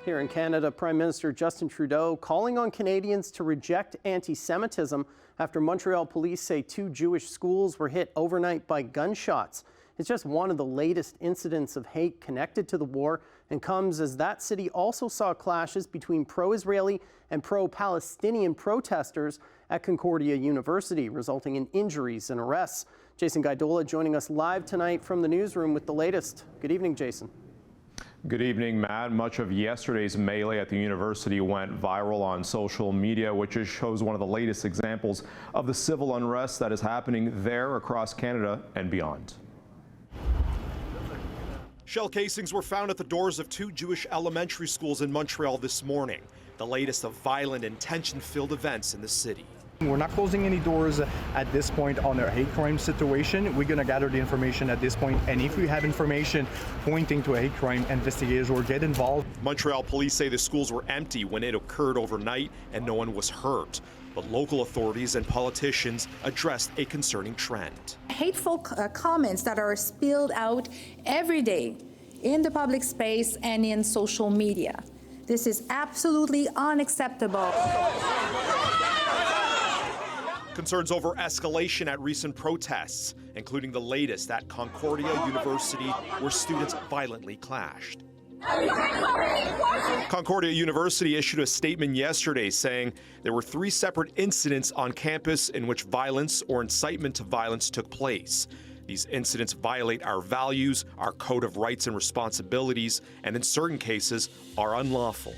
Here in Canada, Prime Minister Justin Trudeau calling on Canadians to reject anti-Semitism after Montreal police say 2 Jewish schools were hit overnight by gunshots. It's just one of the latest incidents of hate connected to the war and comes as that city also saw clashes between pro-Israeli and pro-Palestinian protesters at Concordia University, resulting in injuries and arrests. Jason Gaidola joining us live tonight from the newsroom with the latest. Good evening, Jason. Good evening, Matt. Much of yesterday's melee at the university went viral on social media, which just shows one of the latest examples of the civil unrest that is happening there across Canada and beyond. Shell casings were found at the doors of 2 Jewish elementary schools in Montreal this morning, the latest of violent and tension-filled events in the city. We're not closing any doors at this point on a hate crime situation. We're going to gather the information at this point, and if we have information pointing to a hate crime, investigators will get involved. Montreal police say the schools were empty when it occurred overnight and no one was hurt. But local authorities and politicians addressed a concerning trend. Hateful comments that are spilled out every day in the public space and in social media. This is absolutely unacceptable. Concerns over escalation at recent protests, including the latest at Concordia University, where students violently clashed. Concordia University issued a statement yesterday saying there were 3 separate incidents on campus in which violence or incitement to violence took place. These incidents violate our values, our code of rights and responsibilities, and in certain cases are unlawful.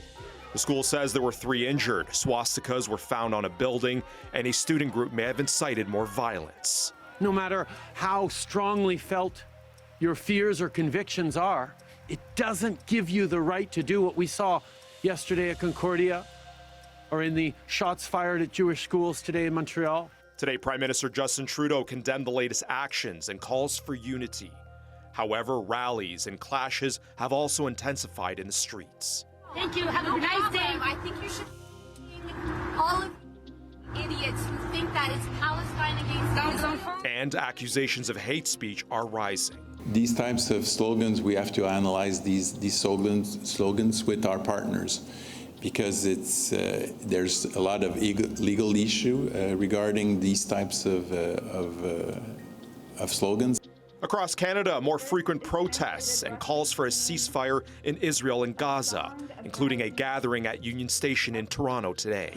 The school says there were 3 injured, swastikas were found on a building, and a student group may have incited more violence. No matter how strongly felt your fears or convictions are, it doesn't give you the right to do what we saw yesterday at Concordia or in the shots fired at Jewish schools today in Montreal. Today, Prime Minister Justin Trudeau condemned the latest actions and calls for unity. However, rallies and clashes have also intensified in the streets. Thank you. Have a nice day. I think you should all of idiots who think that it's Palestine against Israel. And accusations of hate speech are rising. These types of slogans, we have to analyze these slogans with our partners, because there's a lot of legal issue regarding these types of slogans. Across Canada, more frequent protests and calls for a ceasefire in Israel and Gaza, including a gathering at Union Station in Toronto today.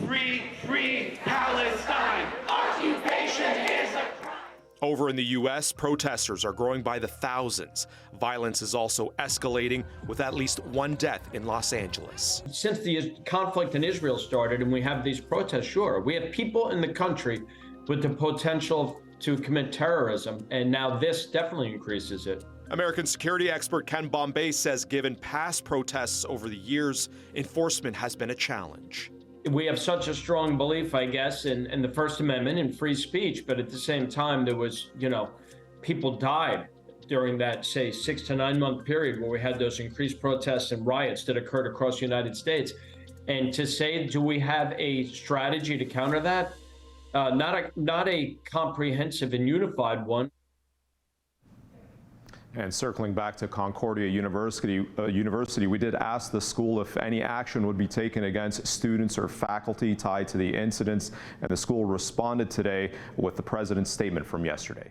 Free Palestine! Occupation is a crime! Over in the U.S., protesters are growing by the thousands. Violence is also escalating, with at least 1 death in Los Angeles. Since the conflict in Israel started and we have these protests, sure, we have people in the country with the potential to commit terrorism, and now this definitely increases it. American security expert Ken Bombay says given past protests over the years, enforcement has been a challenge. We have such a strong belief, I guess, in the First Amendment and free speech, but at the same time, there was, people died during that, say, 6 to 9 month period where we had those increased protests and riots that occurred across the United States. And to say, do we have a strategy to counter that? Not a comprehensive and unified one. And circling back to Concordia University, we did ask the school if any action would be taken against students or faculty tied to the incidents, and the school responded today with the president's statement from yesterday.